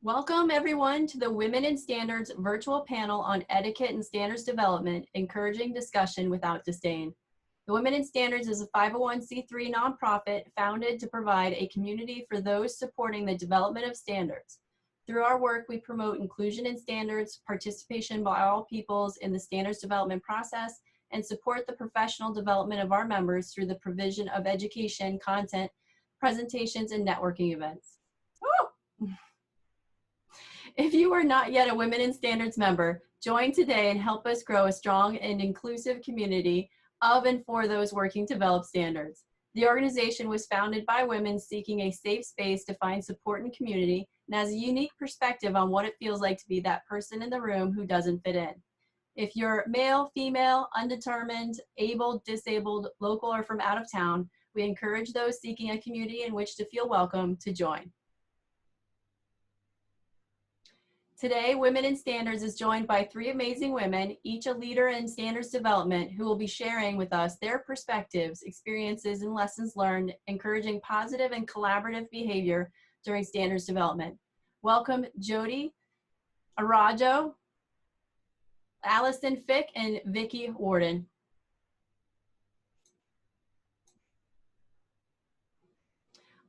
Welcome everyone to the Women in Standards virtual panel on etiquette and standards development, encouraging discussion without disdain. The Women in Standards is a 501c3 nonprofit founded to provide a community for those supporting the development of standards. Through our work, we promote inclusion in standards, participation by all peoples in the standards development process, and support the professional development of our members through the provision of education, content, presentations, and networking events. Woo! If you are not yet a Women in Standards member, join today and help us grow a strong and inclusive community of and for those working to develop standards. The organization was founded by women seeking a safe space to find support and community, and has a unique perspective on what it feels like to be that person in the room who doesn't fit in. If you're male, female, undetermined, able, disabled, local, or from out of town, we encourage those seeking a community in which to feel welcome to join. Today, Women in Standards is joined by three amazing women, each a leader in standards development, who will be sharing with us their perspectives, experiences, and lessons learned, encouraging positive and collaborative behavior during standards development. Welcome Jody Arajo, Allison Fick, and Vicki Warden.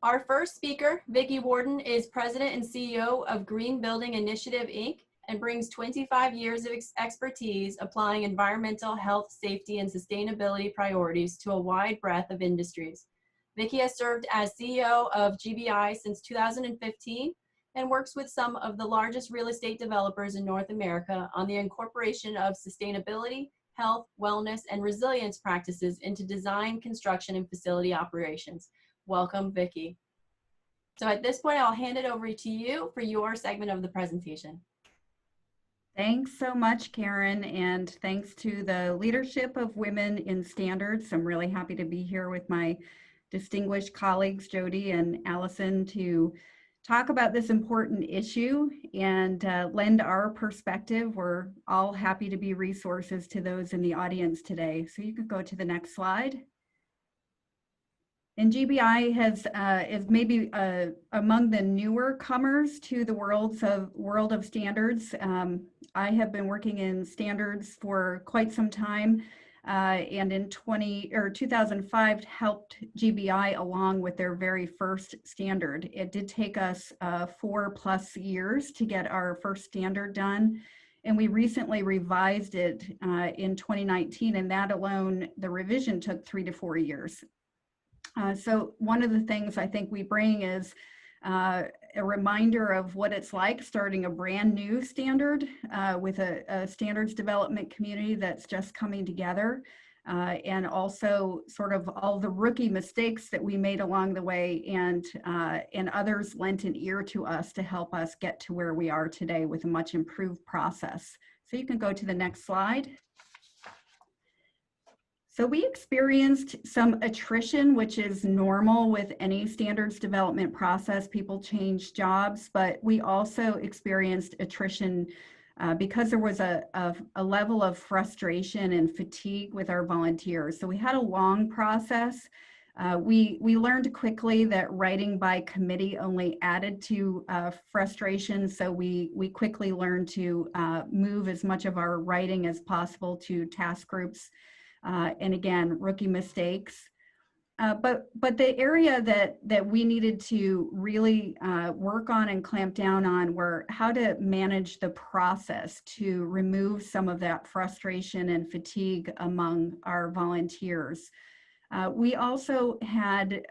Our first speaker, Vicki Warden, is President and CEO of Green Building Initiative, Inc., and brings 25 years of expertise applying environmental, health, safety, and sustainability priorities to a wide breadth of industries. Vicki has served as CEO of GBI since 2015 and works with some of the largest real estate developers in North America on the incorporation of sustainability, health, wellness, and resilience practices into design, construction, and facility operations. Welcome, Vicki. So at this point, I'll hand it over to you for your segment of the presentation. Thanks so much, Karen, and thanks to the leadership of Women in Standards. I'm really happy to be here with my distinguished colleagues, Jody and Allison, to talk about this important issue and lend our perspective. We're all happy to be resources to those in the audience today. So you can go to the next slide. And GBI is maybe among the newer comers to the world of standards. I have been working in standards for quite some time, and in 2005 helped GBI along with their very first standard. It did take us 4+ years to get our first standard done, and we recently revised it in 2019, and that alone, the revision took 3 to 4 years. So one of the things I think we bring is a reminder of what it's like starting a brand new standard with a standards development community that's just coming together, and also sort of all the rookie mistakes that we made along the way, and others lent an ear to us to help us get to where we are today with a much improved process. So you can go to the next slide. So we experienced some attrition, which is normal with any standards development process. People change jobs, but we also experienced attrition because there was a level of frustration and fatigue with our volunteers. So we had a long process. We learned quickly that writing by committee only added to frustration. So we quickly learned to move as much of our writing as possible to task groups. And again, rookie mistakes. But the area that we needed to really work on and clamp down on were how to manage the process to remove some of that frustration and fatigue among our volunteers. We also had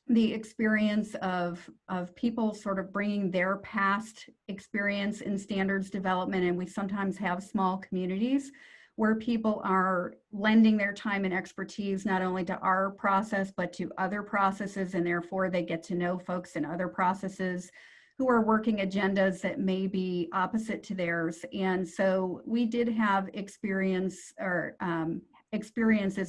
the experience of people sort of bringing their past experience in standards development, and we sometimes have small communities where people are lending their time and expertise not only to our process, but to other processes, and therefore they get to know folks in other processes who are working agendas that may be opposite to theirs. And so we did have experiences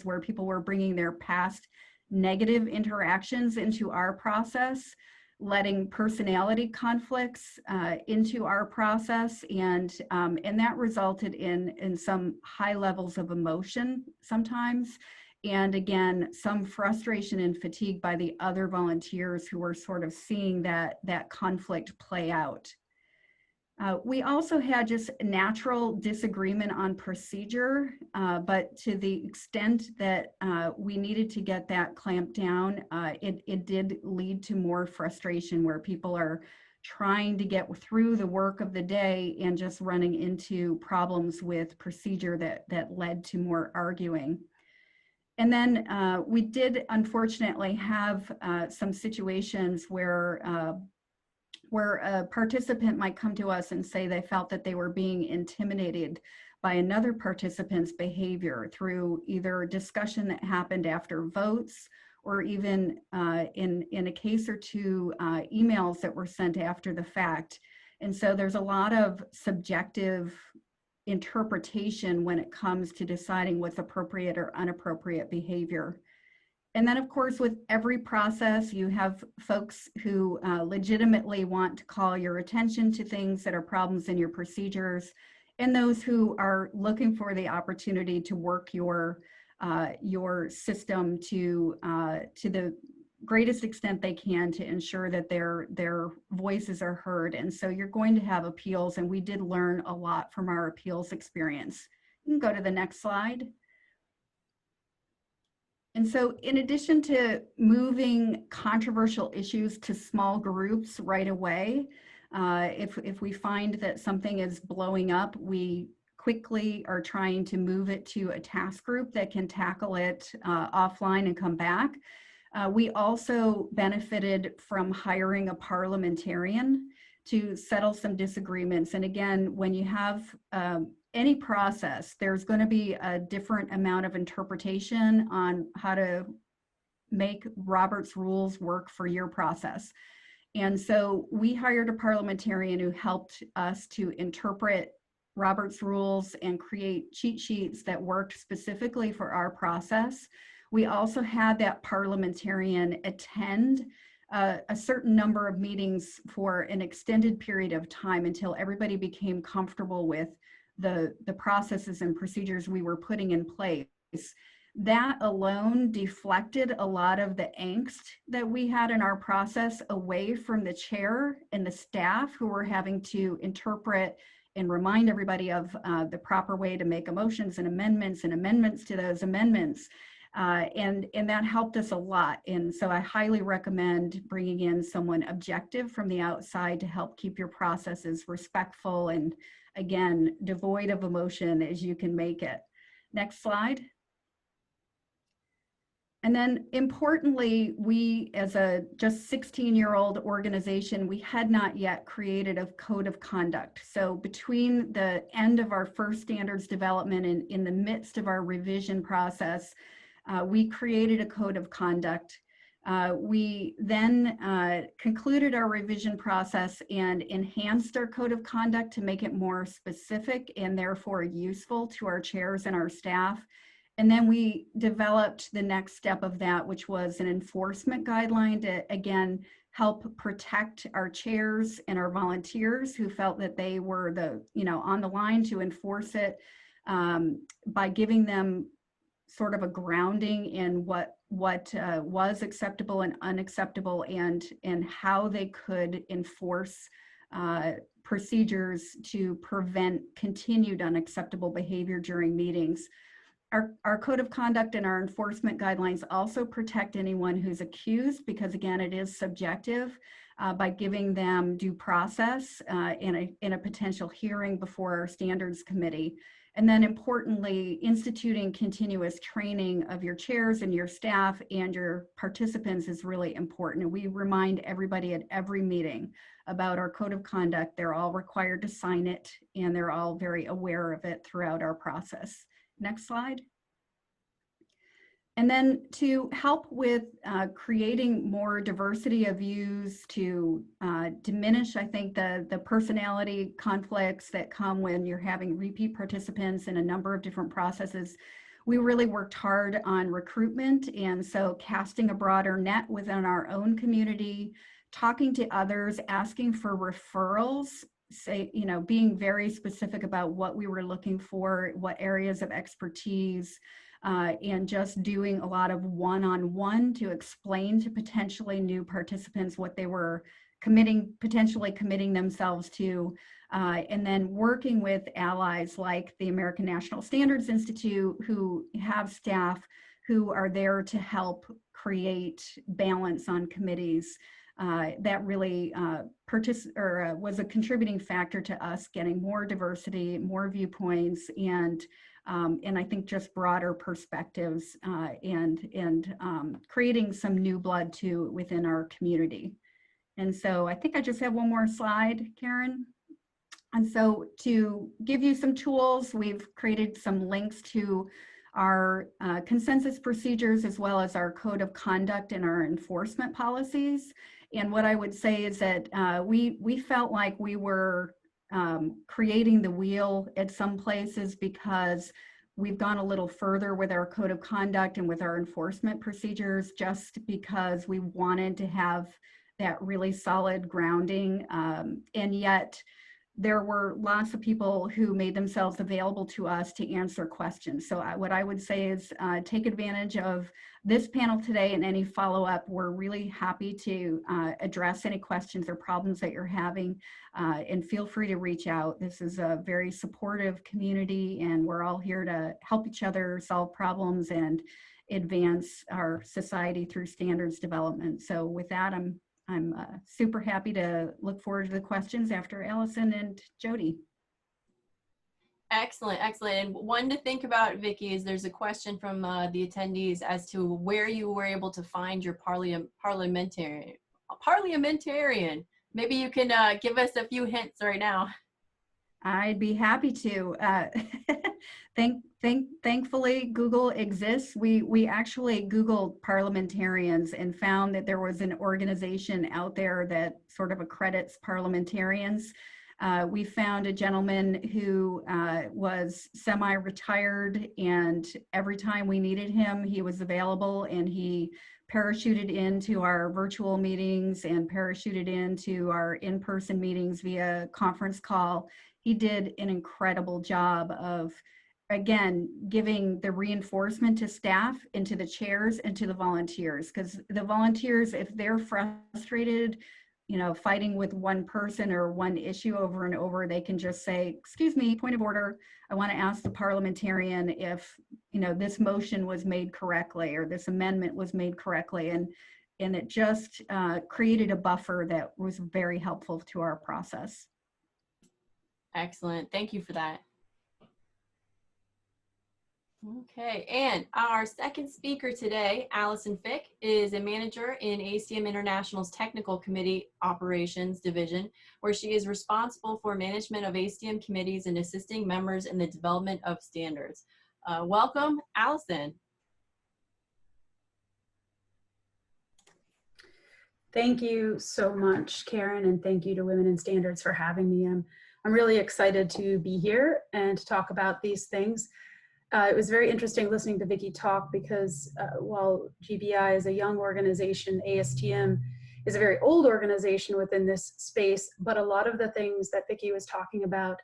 where people were bringing their past negative interactions into our process, letting personality conflicts into our process, and that resulted in some high levels of emotion sometimes, And again, some frustration and fatigue by the other volunteers who were sort of seeing that conflict play out. We also had just natural disagreement on procedure, but to the extent that we needed to get that clamped down, it did lead to more frustration where people are trying to get through the work of the day and just running into problems with procedure that led to more arguing. And then we did unfortunately have some situations where a participant might come to us and say they felt that they were being intimidated by another participant's behavior through either discussion that happened after votes, or even in a case or two, emails that were sent after the fact. And so there's a lot of subjective interpretation when it comes to deciding what's appropriate or inappropriate behavior. And then, of course, with every process, you have folks who legitimately want to call your attention to things that are problems in your procedures, and those who are looking for the opportunity to work your system to the greatest extent they can to ensure that their voices are heard. And so you're going to have appeals, and we did learn a lot from our appeals experience. You can go to the next slide. And so in addition to moving controversial issues to small groups right away, if we find that something is blowing up, we quickly are trying to move it to a task group that can tackle it offline and come back. We also benefited from hiring a parliamentarian to settle some disagreements. And again, when you have any process, there's going to be a different amount of interpretation on how to make Robert's rules work for your process. And so we hired a parliamentarian who helped us to interpret Robert's rules and create cheat sheets that worked specifically for our process. We also had that parliamentarian attend a certain number of meetings for an extended period of time until everybody became comfortable with the processes and procedures we were putting in place. That alone deflected a lot of the angst that we had in our process away from the chair and the staff who were having to interpret and remind everybody of the proper way to make motions and amendments to those amendments. And that helped us a lot. And so I highly recommend bringing in someone objective from the outside to help keep your processes respectful and, again, devoid of emotion as you can make it. Next slide. And then importantly, we as a just 16-year-old organization, we had not yet created a code of conduct. So between the end of our first standards development and in the midst of our revision process, we created a code of conduct. We then concluded our revision process and enhanced our code of conduct to make it more specific and therefore useful to our chairs and our staff. And then we developed the next step of that, which was an enforcement guideline to, again, help protect our chairs and our volunteers who felt that they were on the line to enforce it, by giving them sort of a grounding in what was acceptable and unacceptable, and how they could enforce procedures to prevent continued unacceptable behavior during meetings. Our code of conduct and our enforcement guidelines also protect anyone who's accused, because again, it is subjective, by giving them due process in a potential hearing before our standards committee. And then importantly, instituting continuous training of your chairs and your staff and your participants is really important. And we remind everybody at every meeting about our code of conduct. They're all required to sign it, and they're all very aware of it throughout our process. Next slide. And then to help with creating more diversity of views, to diminish, I think, the personality conflicts that come when you're having repeat participants in a number of different processes, we really worked hard on recruitment. And so casting a broader net within our own community, talking to others, asking for referrals, being very specific about what we were looking for, what areas of expertise, and just doing a lot of one-on-one to explain to potentially new participants what they were potentially committing themselves to, and then working with allies like the American National Standards Institute, who have staff who are there to help create balance on committees. That really was a contributing factor to us getting more diversity, more viewpoints, and I think just broader perspectives, and creating some new blood too within our community. And so I think I just have one more slide, Karen. And so to give you some tools, we've created some links to our consensus procedures, as well as our code of conduct and our enforcement policies. And what I would say is that we felt like we were creating the wheel at some places, because we've gone a little further with our code of conduct and with our enforcement procedures, just because we wanted to have that really solid grounding. And yet there were lots of people who made themselves available to us to answer questions. So what I would say is take advantage of this panel today and any follow-up. We're really happy to address any questions or problems that you're having, and feel free to reach out. This is a very supportive community, and we're all here to help each other solve problems and advance our society through standards development. So with that, I'm super happy to look forward to the questions after Allison and Jody. Excellent, excellent. And one to think about, Vicki, is there's a question from the attendees as to where you were able to find your parliamentarian. Maybe you can give us a few hints right now. I'd be happy to. Thankfully, Google exists. We actually Googled parliamentarians and found that there was an organization out there that sort of accredits parliamentarians. We found a gentleman who was semi-retired, and every time we needed him, he was available, and he parachuted into our virtual meetings and parachuted into our in-person meetings via conference call. He did an incredible job of, again, giving the reinforcement to staff and to the chairs and to the volunteers, because the volunteers, if they're frustrated, fighting with one person or one issue over and over, they can just say, excuse me, point of order. I want to ask the parliamentarian if, this motion was made correctly or this amendment was made correctly. And it just created a buffer that was very helpful to our process. Excellent. Thank you for that. Okay, and our second speaker today, Allison Fick, is a manager in ACM International's Technical Committee Operations Division, where she is responsible for management of ACM committees and assisting members in the development of standards. Welcome, Allison. Thank you so much, Karen, and thank you to Women in Standards for having me. I'm really excited to be here and to talk about these things. It was very interesting listening to Vicki talk, because while GBI is a young organization, ASTM is a very old organization within this space, but a lot of the things that Vicki was talking about,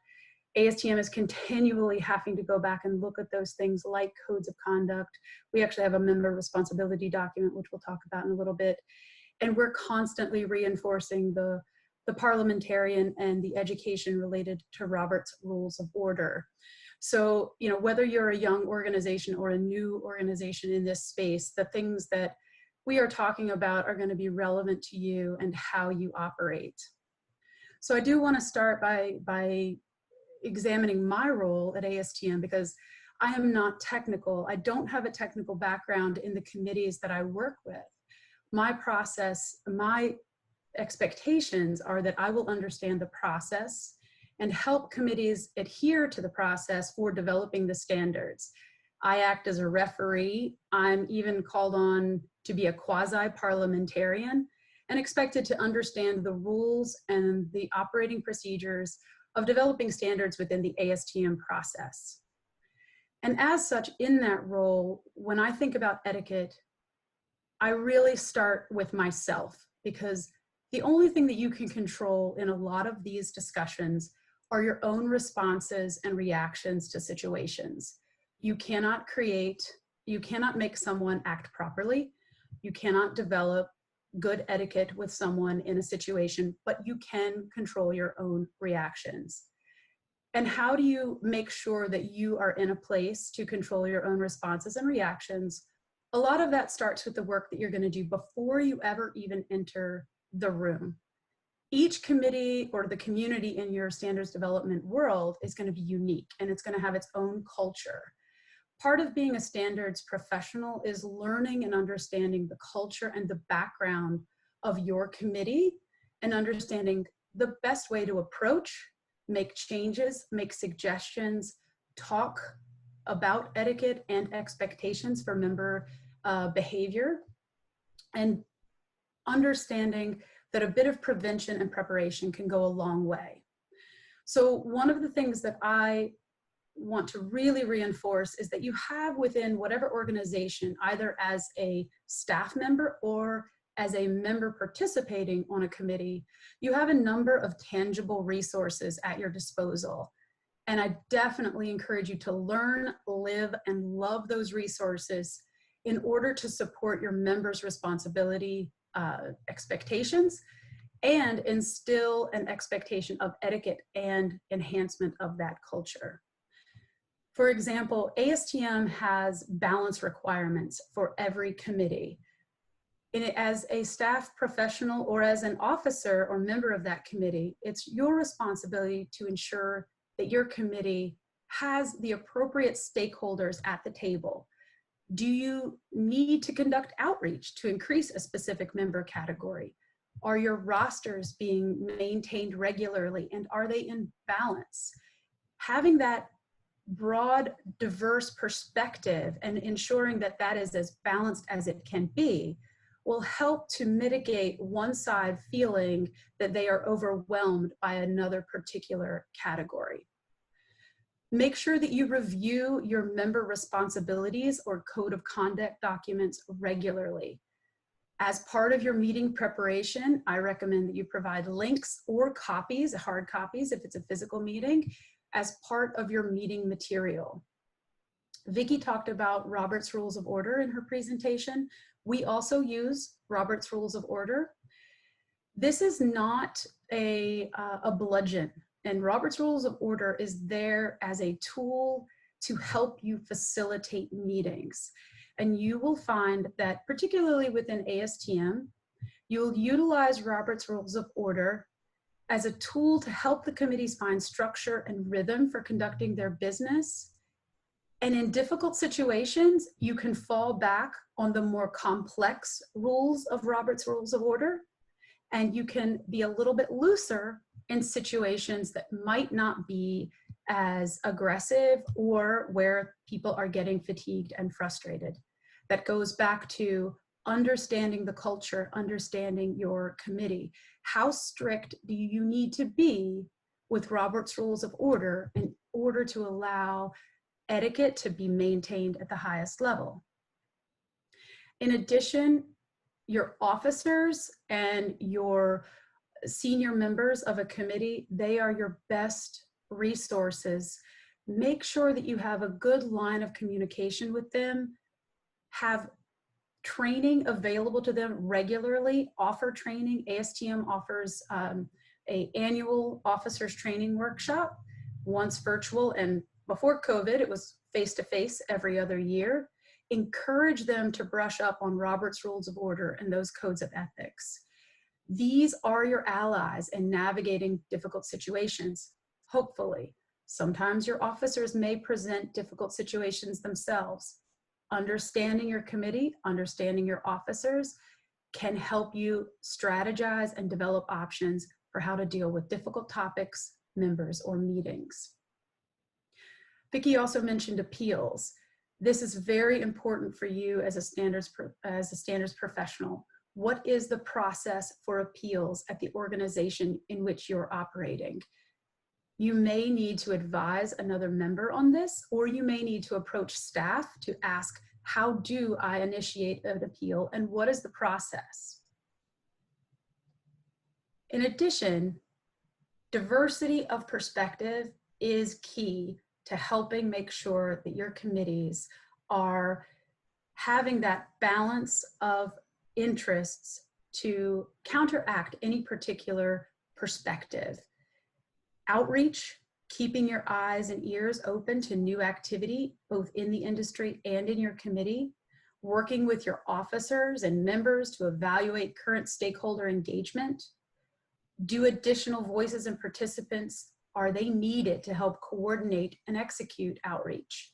ASTM is continually having to go back and look at those things like codes of conduct. We actually have a member responsibility document, which we'll talk about in a little bit. And we're constantly reinforcing the parliamentarian and the education related to Robert's Rules of Order. So, whether you're a young organization or a new organization in this space, the things that we are talking about are going to be relevant to you and how you operate. So I do want to start by examining my role at ASTM, because I am not technical. I don't have a technical background in the committees that I work with. My process, my expectations are that I will understand the process and help committees adhere to the process for developing the standards. I act as a referee. I'm even called on to be a quasi-parliamentarian and expected to understand the rules and the operating procedures of developing standards within the ASTM process. And as such, in that role, when I think about etiquette, I really start with myself, because the only thing that you can control in a lot of these discussions are your own responses and reactions to situations. You cannot create You cannot make someone act properly. You cannot develop good etiquette with someone in a situation, but you can control your own reactions. And how do you make sure that you are in a place to control your own responses and reactions? A lot of that starts with the work that you're going to do before you ever even enter the room. Each committee or the community in your standards development world is going to be unique, and it's going to have its own culture. Part of being a standards professional is learning and understanding the culture and the background of your committee and understanding the best way to approach, make changes, make suggestions, talk about etiquette and expectations for member behavior, and understanding that a bit of prevention and preparation can go a long way. So one of the things that I want to really reinforce is that you have within whatever organization, either as a staff member or as a member participating on a committee, you have a number of tangible resources at your disposal. And I definitely encourage you to learn, live, and love those resources in order to support your members' responsibility expectations and instill an expectation of etiquette and enhancement of that culture. For example, ASTM has balance requirements for every committee. As a staff professional or as an officer or member of that committee, it's your responsibility to ensure that your committee has the appropriate stakeholders at the table. Do you need to conduct outreach to increase a specific member category? Are your rosters being maintained regularly, and are they in balance? Having that broad, diverse perspective and ensuring that that is as balanced as it can be will help to mitigate one side feeling that they are overwhelmed by another particular category. Make sure that you review your member responsibilities or code of conduct documents regularly. As part of your meeting preparation, I recommend that you provide links or copies, hard copies if it's a physical meeting, as part of your meeting material. Vicki talked about Robert's Rules of Order in her presentation. We also use Robert's Rules of Order. This is not a bludgeon, and Robert's Rules of Order is there as a tool to help you facilitate meetings. And you will find that particularly within ASTM, you'll utilize Robert's Rules of Order as a tool to help the committees find structure and rhythm for conducting their business. And in difficult situations, you can fall back on the more complex rules of Robert's Rules of Order, and you can be a little bit looser in situations that might not be as aggressive or where people are getting fatigued and frustrated. That goes back to understanding the culture, understanding your committee. How strict do you need to be with Robert's Rules of Order in order to allow etiquette to be maintained at the highest level? In addition, your officers and your senior members of a committee, they are your best resources. Make sure that you have a good line of communication with them, have training available to them regularly, offer training. ASTM offers an annual officers training workshop, once virtual, and before COVID, it was face-to-face every other year. Encourage them to brush up on Robert's Rules of Order and those codes of ethics. These are your allies in navigating difficult situations, hopefully. Sometimes your officers may present difficult situations themselves. Understanding your committee, understanding your officers can help you strategize and develop options for how to deal with difficult topics, members, or meetings. Vicki also mentioned appeals. This is very important for you as a standards professional. What is the process for appeals at the organization in which you're operating? You may need to advise another member on this, or you may need to approach staff to ask, how do I initiate an appeal and what is the process? In addition, diversity of perspective is key to helping make sure that your committees are having that balance of interests to counteract any particular perspective. Outreach, keeping your eyes and ears open to new activity, both in the industry and in your committee, working with your officers and members to evaluate current stakeholder engagement. Do additional voices and participants, are they needed to help coordinate and execute outreach?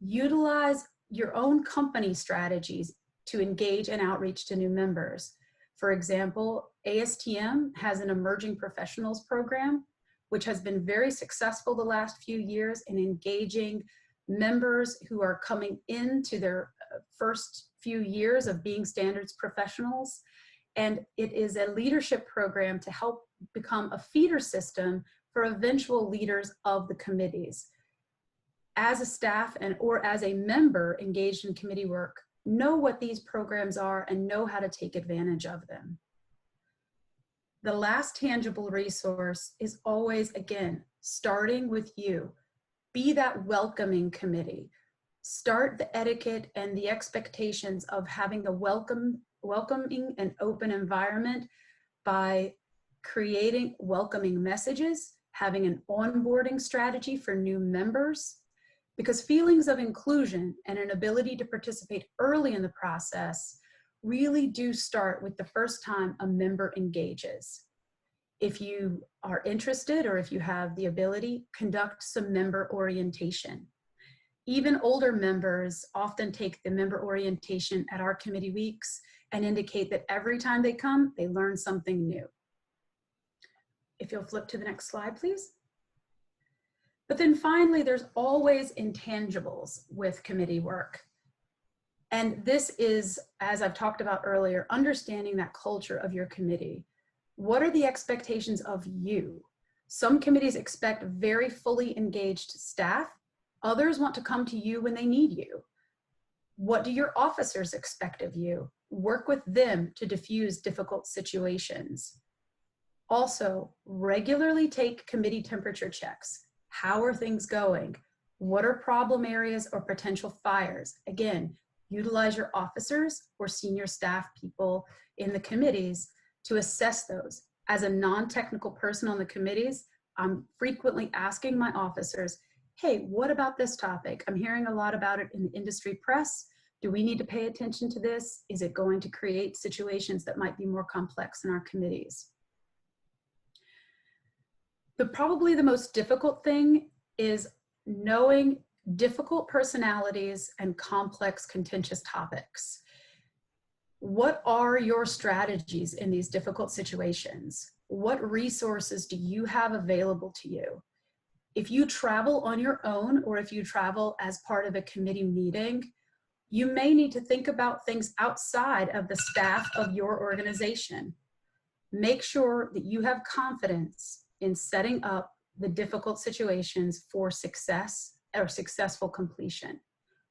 Utilize your own company strategies to engage and outreach to new members. For example, ASTM has an emerging professionals program, which has been very successful the last few years in engaging members who are coming into their first few years of being standards professionals. And it is a leadership program to help become a feeder system for eventual leaders of the committees. As a staff or as a member engaged in committee work, know what these programs are and know how to take advantage of them. The last tangible resource is always, again, starting with you. Be that welcoming committee. Start the etiquette and the expectations of having a welcoming and open environment by creating welcoming messages, having an onboarding strategy for new members, because feelings of inclusion and an ability to participate early in the process really do start with the first time a member engages. If you are interested or if you have the ability, conduct some member orientation. Even older members often take the member orientation at our committee weeks and indicate that every time they come, they learn something new. If you'll flip to the next slide, please. But then finally, there's always intangibles with committee work. And this is, as I've talked about earlier, understanding that culture of your committee. What are the expectations of you? Some committees expect very fully engaged staff. Others want to come to you when they need you. What do your officers expect of you? Work with them to diffuse difficult situations. Also, regularly take committee temperature checks. How are things going? What are problem areas or potential fires? Again, utilize your officers or senior staff people in the committees to assess those. As a non-technical person on the committees, I'm frequently asking my officers, hey, what about this topic? I'm hearing a lot about it in the industry press. Do we need to pay attention to this? Is it going to create situations that might be more complex in our committees? Probably the most difficult thing is knowing difficult personalities and complex, contentious topics. What are your strategies in these difficult situations? What resources do you have available to you? If you travel on your own or if you travel as part of a committee meeting, you may need to think about things outside of the staff of your organization. Make sure that you have confidence in setting up the difficult situations for success or successful completion.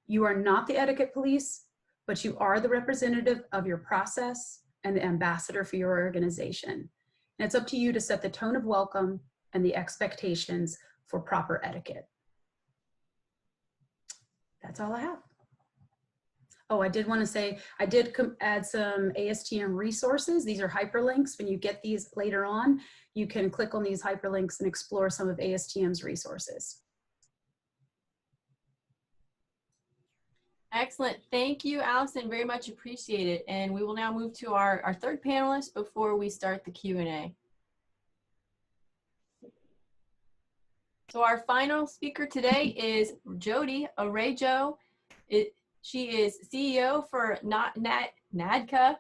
You are not the etiquette police, but you are the representative of your process and the ambassador for your organization. And it's up to you to set the tone of welcome and the expectations for proper etiquette. That's all I have. Oh, I did want to say, I did add some ASTM resources. These are hyperlinks. When you get these later on, you can click on these hyperlinks and explore some of ASTM's resources. Excellent. Thank you, Allison. Very much appreciated. And we will now move to our third panelist before we start the Q&A. So our final speaker today is Jody Arejo. She is CEO for NADCA,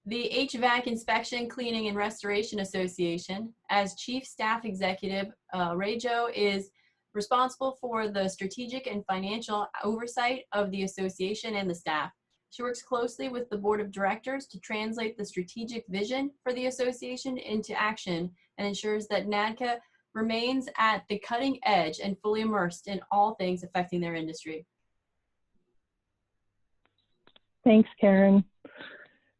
the HVAC Inspection, Cleaning, and Restoration Association. As Chief Staff Executive, Arejo is responsible for the strategic and financial oversight of the association and the staff. She works closely with the board of directors to translate the strategic vision for the association into action and ensures that NADCA remains at the cutting edge and fully immersed in all things affecting their industry. Thanks, Karen.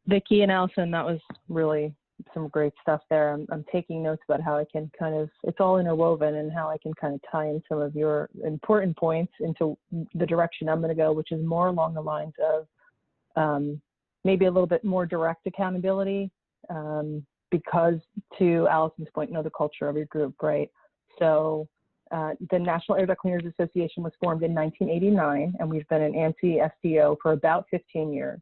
Vicki and Allison, that was really some great stuff there. I'm taking notes about how I can kind of, it's all interwoven, and how I can kind of tie in some of your important points into the direction I'm going to go, which is more along the lines of maybe a little bit more direct accountability, because to Allison's point, know the culture of your group, right? So the National Air Duct Cleaners Association was formed in 1989, and we've been an ANSI SDO for about 15 years.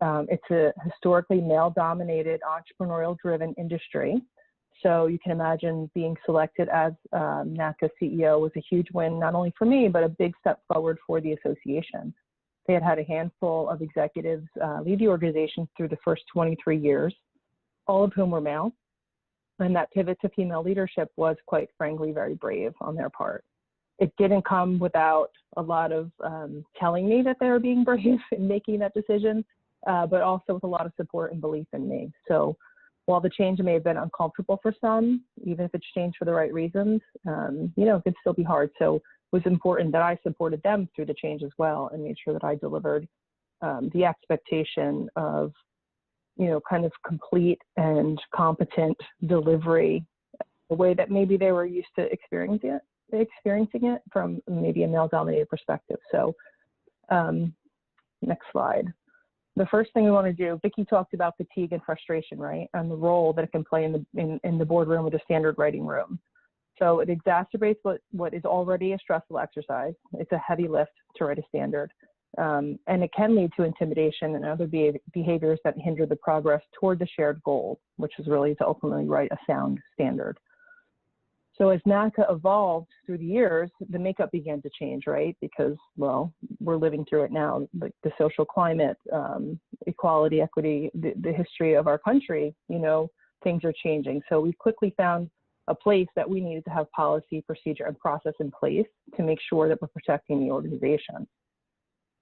It's a historically male-dominated, entrepreneurial-driven industry. So you can imagine being selected as NACA CEO was a huge win, not only for me, but a big step forward for the association. They had a handful of executives lead the organization through the first 23 years, all of whom were male. And that pivot to female leadership was, quite frankly, very brave on their part. It didn't come without a lot of telling me that they were being brave in making that decision, but also with a lot of support and belief in me. So while the change may have been uncomfortable for some, even if it's changed for the right reasons, it could still be hard. So it was important that I supported them through the change as well, and made sure that I delivered the expectation of, kind of complete and competent delivery, the way that maybe they were used to experiencing it from maybe a male-dominated perspective. So next slide. The first thing we want to do, Vicki talked about fatigue and frustration, right? And the role that it can play in the boardroom or the standard writing room. So it exacerbates what is already a stressful exercise. It's a heavy lift to write a standard. And it can lead to intimidation and other behaviors that hinder the progress toward the shared goal, which is really to ultimately write a sound standard. So as NACA evolved through the years, the makeup began to change, right? Because, well, we're living through it now, like the social climate, equality, equity, the history of our country, things are changing. So we quickly found a place that we needed to have policy, procedure, and process in place to make sure that we're protecting the organization.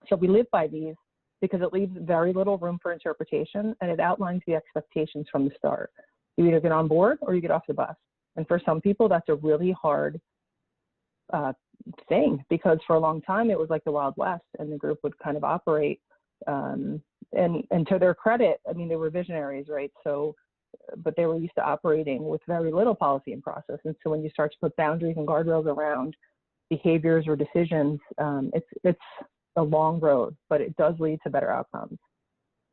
So we live by these because it leaves very little room for interpretation, and it outlines the expectations from the start. You either get on board or you get off the bus. And for some people, that's a really hard thing, because for a long time, it was like the Wild West, and the group would kind of operate. And to their credit, I mean, they were visionaries, right? So, but they were used to operating with very little policy and process. And so when you start to put boundaries and guardrails around behaviors or decisions, it's a long road, but it does lead to better outcomes.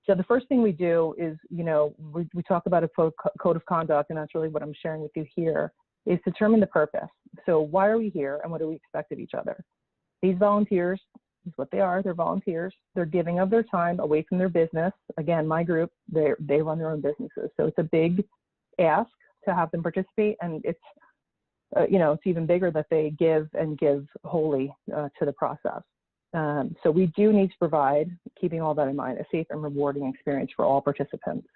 So the first thing we do is, we talk about a code of conduct, and that's really what I'm sharing with you here, is determine the purpose. So why are we here, and what do we expect of each other? These volunteers is what they are. They're volunteers. They're giving of their time away from their business. Again, my group, they run their own businesses. So it's a big ask to have them participate, and it's, it's even bigger that they give wholly to the process. So we do need to provide, keeping all that in mind, a safe and rewarding experience for all participants.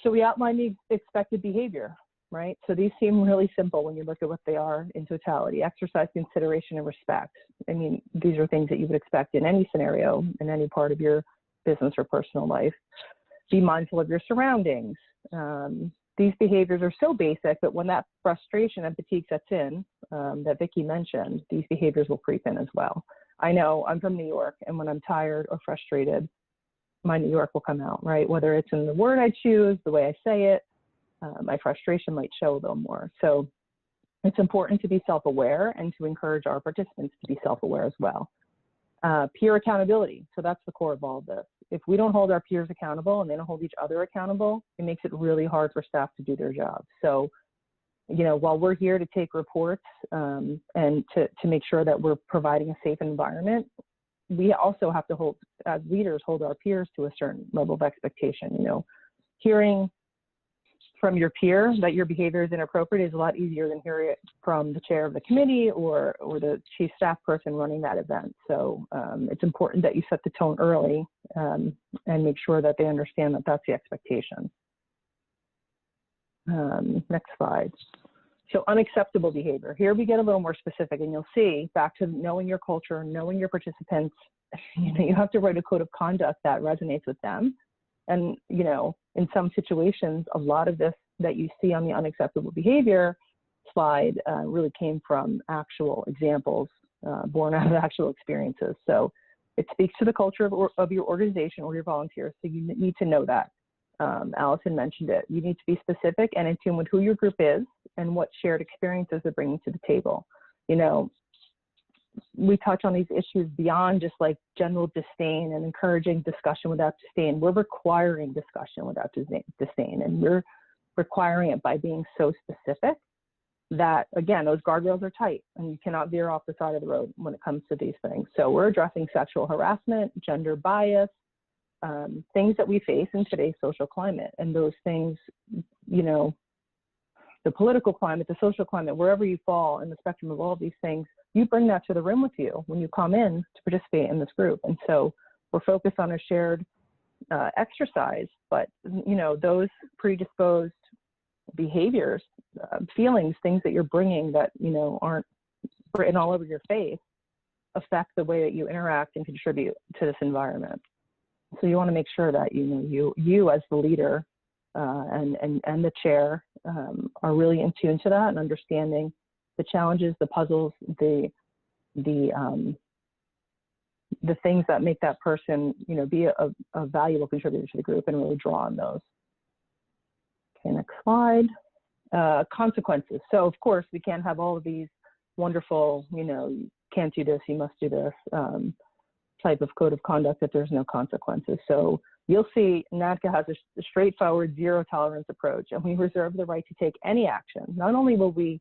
So we outline the expected behavior, right? So these seem really simple when you look at what they are in totality. Exercise consideration and respect. I mean, these are things that you would expect in any scenario, in any part of your business or personal life. Be mindful of your surroundings. These behaviors are so basic, but when that frustration and fatigue sets in, that Vicki mentioned, these behaviors will creep in as well. I know I'm from New York, and when I'm tired or frustrated, my New York will come out, right? Whether it's in the word I choose, the way I say it, my frustration might show a little more. So it's important to be self-aware and to encourage our participants to be self-aware as well. Peer accountability. So that's the core of all of this. If we don't hold our peers accountable and they don't hold each other accountable, it makes it really hard for staff to do their job. So, while we're here to take reports and to make sure that we're providing a safe environment, we also have to hold, as leaders, hold our peers to a certain level of expectation. Hearing from your peer that your behavior is inappropriate is a lot easier than hearing it from the chair of the committee or the chief staff person running that event. So it's important that you set the tone early and make sure that they understand that that's the expectation. Next slide. So unacceptable behavior. Here we get a little more specific, and you'll see, back to knowing your culture, knowing your participants, you have to write a code of conduct that resonates with them. And, in some situations, a lot of this that you see on the unacceptable behavior slide really came from actual examples born out of actual experiences. So it speaks to the culture of your organization or your volunteers. So you need to know that. Allison mentioned it. You need to be specific and in tune with who your group is and what shared experiences they're bringing to the table. You know, we touch on these issues beyond just like general disdain and encouraging discussion without disdain. We're requiring discussion without disdain, and we're requiring it by being so specific that, again, those guardrails are tight and you cannot veer off the side of the road when it comes to these things. So we're addressing sexual harassment, gender bias, things that we face in today's social climate. And those things, you know, the political climate, the social climate, wherever you fall in the spectrum of all of these things, you bring that to the room with you when you come in to participate in this group. And so we're focused on a shared exercise, but, you know, those predisposed behaviors, feelings, things that you're bringing that, you know, aren't written all over your face affect the way that you interact and contribute to this environment. So you want to make sure that, you know, you as the leader and the chair are really in tune to that and understanding the challenges, the puzzles, the things that make that person, you know, be a valuable contributor to the group and really draw on those. Okay, next slide. Consequences. So of course we can't have all of these wonderful, you know, you can't do this, you must do this type of code of conduct if there's no consequences. So you'll see NADCA has a straightforward zero tolerance approach, and we reserve the right to take any action. Not only will we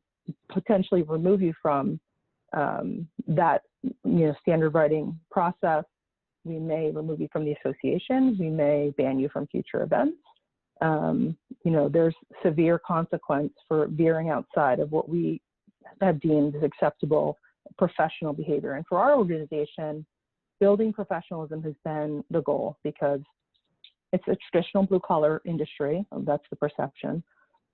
potentially remove you from that, you know, standard writing process, we may remove you from the association, we may ban you from future events. You know, there's severe consequence for veering outside of what we have deemed as acceptable professional behavior. And for our organization, building professionalism has been the goal because it's a traditional blue collar industry. That's the perception,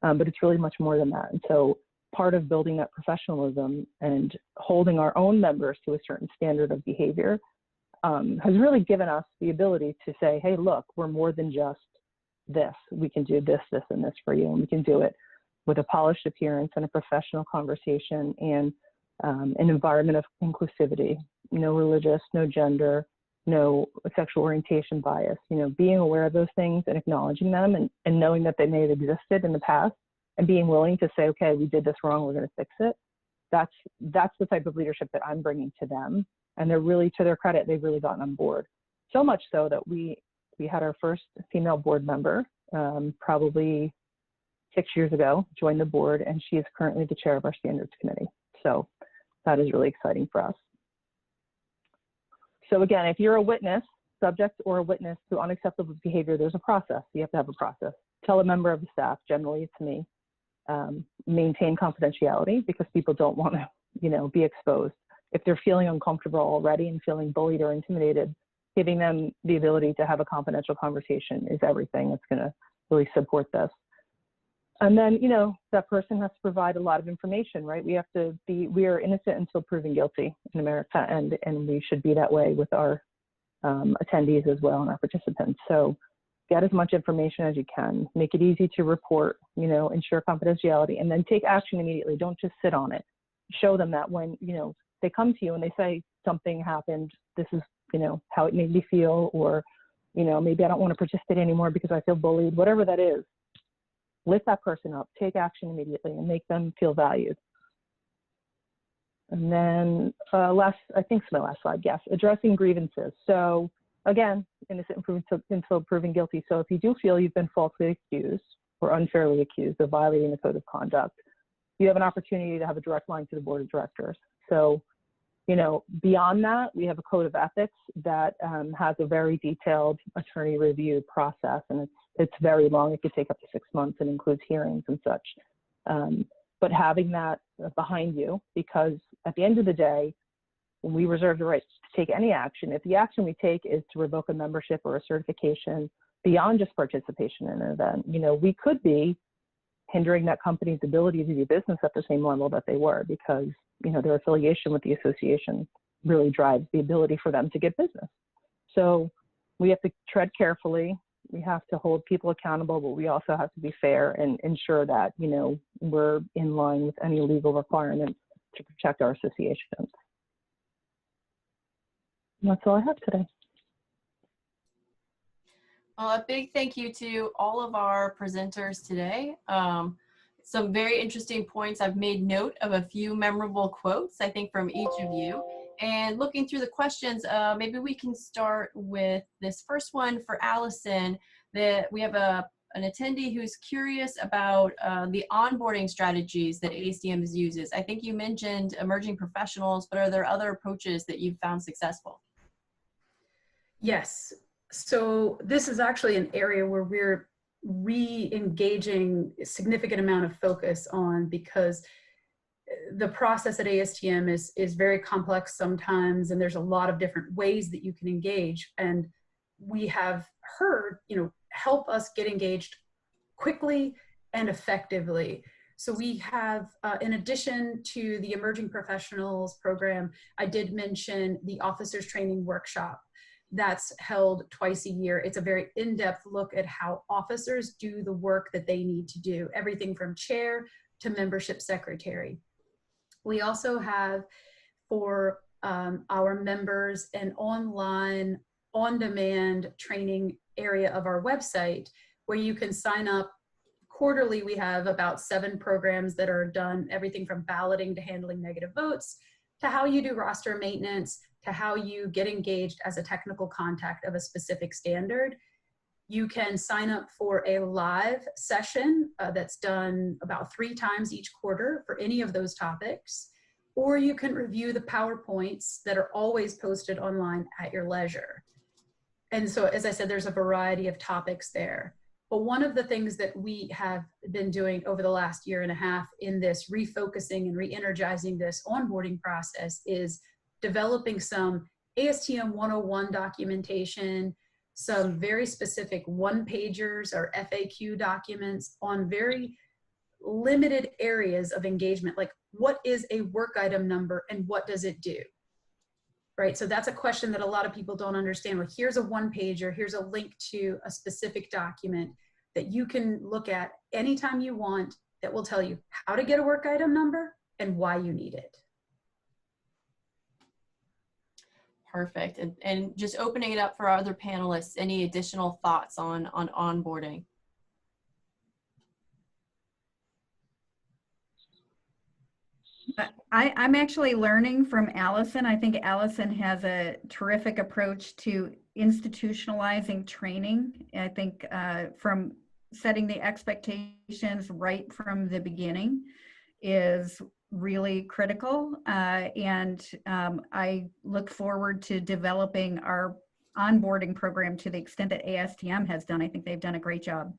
but it's really much more than that. And so part of building that professionalism and holding our own members to a certain standard of behavior has really given us the ability to say, hey, look, we're more than just this. We can do this, this, and this for you. And we can do it with a polished appearance and a professional conversation and an environment of inclusivity, no religious, no gender, no sexual orientation bias, you know, being aware of those things and acknowledging them and knowing that they may have existed in the past and being willing to say, okay, we did this wrong, we're going to fix it. That's the type of leadership that I'm bringing to them. And they're really, to their credit, they've really gotten on board. So much so that we had our first female board member probably 6 years ago, join the board, and she is currently the chair of our standards committee. So that is really exciting for us. So again, if you're a witness, subject or a witness to unacceptable behavior, there's a process. You have to have a process. Tell a member of the staff, generally it's me, maintain confidentiality because people don't want to, you know, be exposed. If they're feeling uncomfortable already and feeling bullied or intimidated, giving them the ability to have a confidential conversation is everything that's going to really support this. And then, you know, that person has to provide a lot of information, right? We are innocent until proven guilty in America, and we should be that way with our attendees as well and our participants. So get as much information as you can, make it easy to report, you know, ensure confidentiality, and then take action immediately. Don't just sit on it. Show them that when, you know, they come to you and they say something happened, this is, you know, how it made me feel, or, you know, maybe I don't want to participate anymore because I feel bullied, whatever that is. Lift that person up, take action immediately, and make them feel valued. And then I think it's my last slide, yes, addressing grievances. So again, innocent until proven guilty. So if you do feel you've been falsely accused or unfairly accused of violating the code of conduct, you have an opportunity to have a direct line to the board of directors. So, you know, beyond that, we have a code of ethics that has a very detailed attorney review process, and it's very long. It could take up to 6 months and includes hearings and such. But having that behind you, because at the end of the day, we reserve the right to take any action. If the action we take is to revoke a membership or a certification beyond just participation in an event, you know, we could be hindering that company's ability to do business at the same level that they were, because, you know, their affiliation with the association really drives the ability for them to get business. So we have to tread carefully. We have to hold people accountable, but we also have to be fair and ensure that, you know, we're in line with any legal requirements to protect our associations. And that's all I have today. Well, a big thank you to all of our presenters today. Some very interesting points. I've made note of a few memorable quotes, I think, from each of you. And looking through the questions, maybe we can start with this first one for Allison. That we have an attendee who's curious about the onboarding strategies that ASTM uses. I think you mentioned emerging professionals, but are there other approaches that you've found successful? Yes. So this is actually an area where we're re-engaging a significant amount of focus on, because the process at ASTM is very complex sometimes, and there's a lot of different ways that you can engage. And we have heard, help us get engaged quickly and effectively. So we have, in addition to the Emerging Professionals program, I did mention the Officers Training Workshop. That's held twice a year. It's a very in-depth look at how officers do the work that they need to do, everything from chair to membership secretary. We also have for our members an online, on-demand training area of our website where you can sign up quarterly. We have about 7 programs that are done, everything from balloting to handling negative votes, to how you do roster maintenance, to how you get engaged as a technical contact of a specific standard. You can sign up for a live session that's done about 3 times each quarter for any of those topics, or you can review the PowerPoints that are always posted online at your leisure. And so, as I said, there's a variety of topics there. But one of the things that we have been doing over the last year and a half in this refocusing and re-energizing this onboarding process is developing some ASTM 101 documentation, some very specific one-pagers or FAQ documents on very limited areas of engagement, like what is a work item number and what does it do? Right, so that's a question that a lot of people don't understand. Well, here's a one-pager, here's a link to a specific document that you can look at anytime you want that will tell you how to get a work item number and why you need it. Perfect. And just opening it up for our other panelists, any additional thoughts on onboarding? I'm actually learning from Allison. I think Allison has a terrific approach to institutionalizing training. I think from setting the expectations right from the beginning is really critical. And I look forward to developing our onboarding program to the extent that ASTM has done. I think they've done a great job.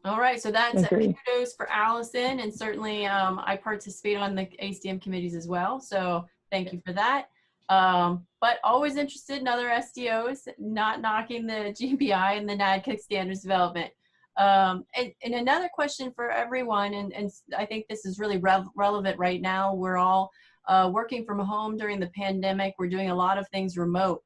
All right, so that's Agreed. kudos for Allison, and certainly I participate on the ASTM committees as well, so thank you for that. But always interested in other SDOs, not knocking the GBI and the NADCIC standards development. And another question for everyone, and I think this is really relevant right now. We're all working from home during the pandemic. We're doing a lot of things remote.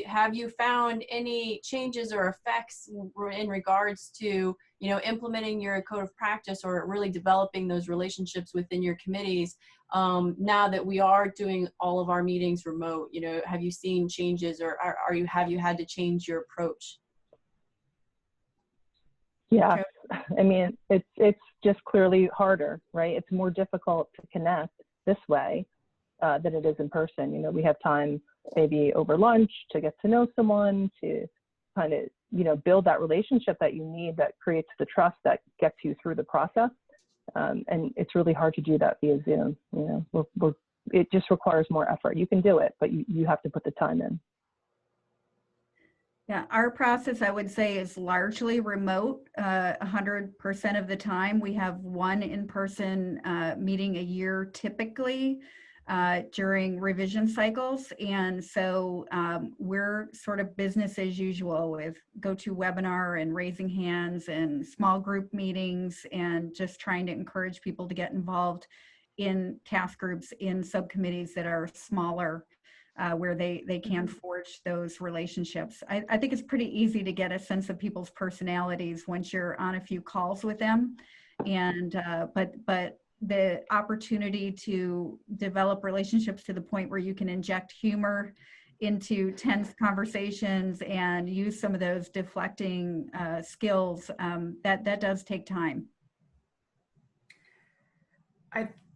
Have you found any changes or effects in regards to implementing your code of practice or really developing those relationships within your committees now that we are doing all of our meetings remote? Have you seen changes, or have you had to change your approach? Yeah, I mean, it's just clearly harder, right? It's more difficult to connect this way than it is in person. We have time maybe over lunch to get to know someone, to kind of, build that relationship that you need, that creates the trust that gets you through the process. And it's really hard to do that via Zoom. It just requires more effort. You can do it, but you have to put the time in. Yeah, our process, I would say, is largely remote. 100% of the time, we have one in-person meeting a year typically during revision cycles. And so we're sort of business as usual with GoToWebinar and raising hands and small group meetings, and just trying to encourage people to get involved in task groups, in subcommittees that are smaller, where they can forge those relationships. I think it's pretty easy to get a sense of people's personalities once you're on a few calls with them. And but the opportunity to develop relationships to the point where you can inject humor into tense conversations and use some of those deflecting skills, that does take time.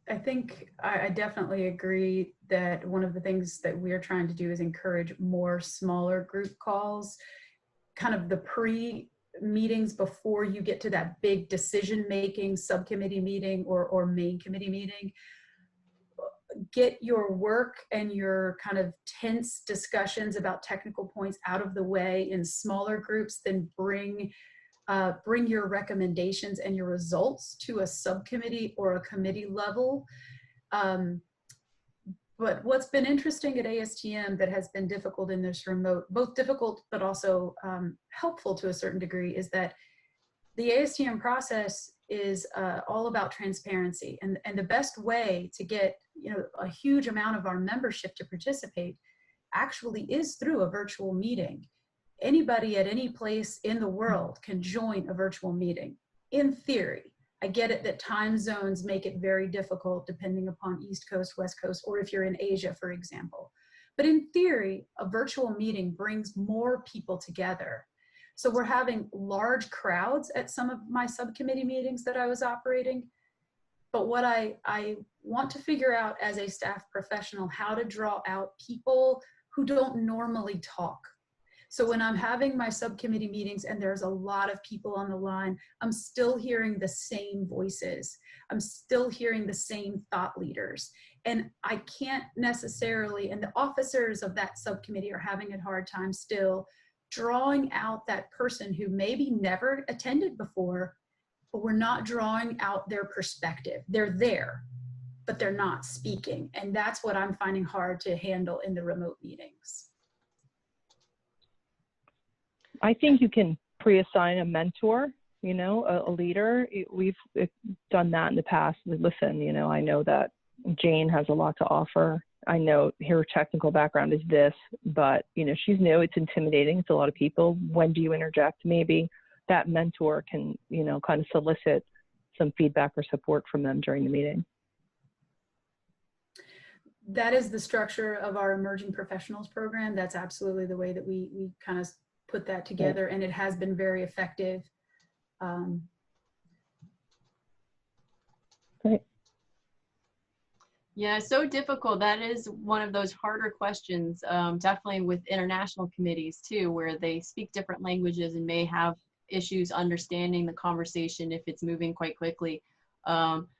I think I definitely agree that one of the things that we're trying to do is encourage more smaller group calls, kind of the pre-meetings before you get to that big decision-making subcommittee meeting or main committee meeting. Get your work and your kind of tense discussions about technical points out of the way in smaller groups, then bring your recommendations and your results to a subcommittee or a committee level. But what's been interesting at ASTM that has been difficult in this remote, both difficult but also helpful to a certain degree, is that the ASTM process is all about transparency. And the best way to get a huge amount of our membership to participate actually is through a virtual meeting. Anybody at any place in the world can join a virtual meeting. In theory, I get it that time zones make it very difficult depending upon East Coast, West Coast, or if you're in Asia, for example. But in theory, a virtual meeting brings more people together. So we're having large crowds at some of my subcommittee meetings that I was operating. But what I want to figure out as a staff professional, how to draw out people who don't normally talk. So when I'm having my subcommittee meetings and there's a lot of people on the line, I'm still hearing the same voices. I'm still hearing the same thought leaders. And I can't necessarily, and the officers of that subcommittee are having a hard time still drawing out that person who maybe never attended before, but we're not drawing out their perspective. They're there, but they're not speaking. And that's what I'm finding hard to handle in the remote meetings. I think you can pre-assign a mentor, a leader. We've done that in the past. Listen, I know that Jane has a lot to offer. I know her technical background is this, but, she's new. It's intimidating. It's a lot of people. When do you interject? Maybe that mentor can, kind of solicit some feedback or support from them during the meeting. That is the structure of our emerging professionals program. That's absolutely the way that we kind of put that together, right. And it has been very effective. Great. Yeah, so difficult. That is one of those harder questions, definitely with international committees too, where they speak different languages and may have issues understanding the conversation if it's moving quite quickly.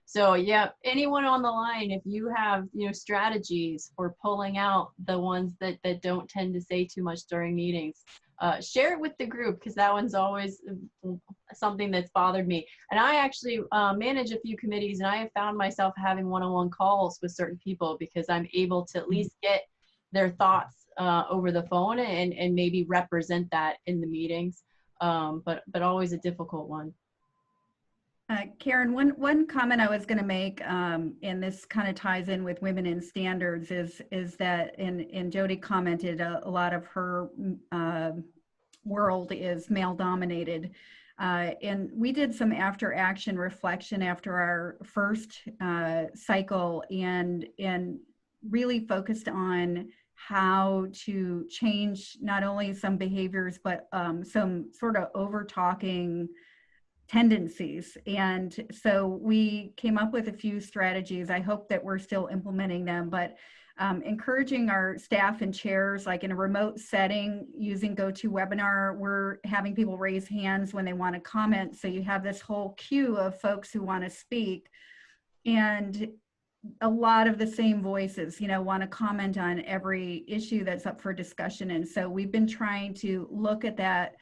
So yeah, anyone on the line, if you have strategies for pulling out the ones that don't tend to say too much during meetings, share it with the group, because that one's always something that's bothered me. And I actually manage a few committees, and I have found myself having one-on-one calls with certain people because I'm able to at least get their thoughts over the phone and maybe represent that in the meetings, but always a difficult one. Karen, one comment I was going to make, and this kind of ties in with women in standards, is that, and Jody commented, a lot of her world is male dominated. And we did some after action reflection after our first cycle and really focused on how to change not only some behaviors, but some sort of over talking tendencies. And so we came up with a few strategies. I hope that we're still implementing them, but encouraging our staff and chairs, like in a remote setting using GoToWebinar, we're having people raise hands when they want to comment. So you have this whole queue of folks who want to speak, and a lot of the same voices, want to comment on every issue that's up for discussion. And so we've been trying to look at that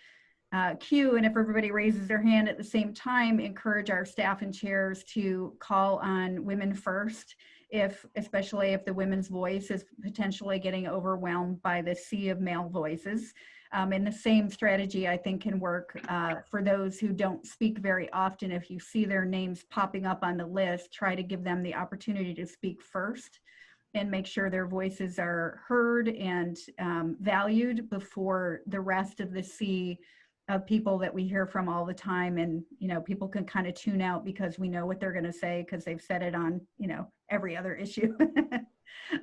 queue, and if everybody raises their hand at the same time, encourage our staff and chairs to call on women first, especially if the women's voice is potentially getting overwhelmed by the sea of male voices. And the same strategy, I think, can work for those who don't speak very often. If you see their names popping up on the list, try to give them the opportunity to speak first and make sure their voices are heard and valued before the rest of the sea people that we hear from all the time, and people can kind of tune out because we know what they're going to say because they've said it on every other issue.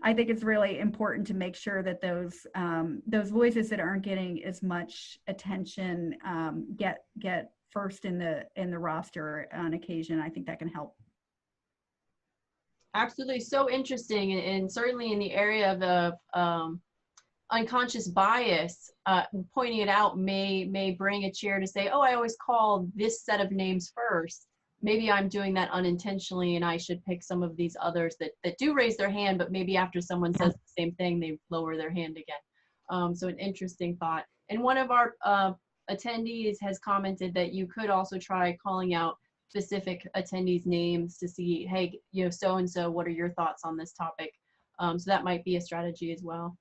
I think it's really important to make sure that those voices that aren't getting as much attention get first in the roster on occasion. I think that can help. Absolutely, so interesting, and certainly in the area of the unconscious bias, pointing it out may bring a chair to say, oh, I always call this set of names first. Maybe I'm doing that unintentionally, and I should pick some of these others that do raise their hand, but maybe after someone says the same thing, they lower their hand again. So an interesting thought. And one of our attendees has commented that you could also try calling out specific attendees' names to see, hey, so-and-so, what are your thoughts on this topic? So that might be a strategy as well.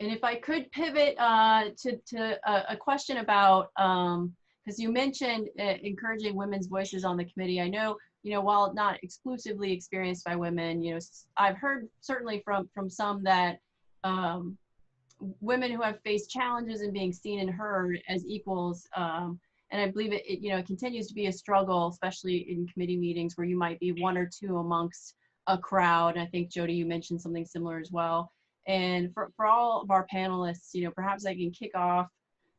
And if I could pivot to a question about, because you mentioned encouraging women's voices on the committee. I know, while not exclusively experienced by women, I've heard certainly from some that women who have faced challenges in being seen and heard as equals, and I believe it continues to be a struggle, especially in committee meetings where you might be one or two amongst a crowd. And I think, Jody, you mentioned something similar as well. And for all of our panelists, perhaps I can kick off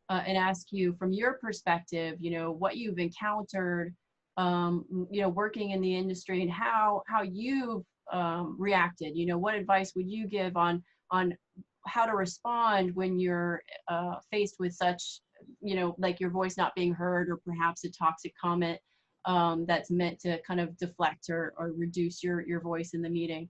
and ask you from your perspective, what you've encountered, working in the industry, and how you've reacted. What advice would you give on how to respond when you're faced with such, like your voice not being heard, or perhaps a toxic comment that's meant to kind of deflect or reduce your voice in the meeting?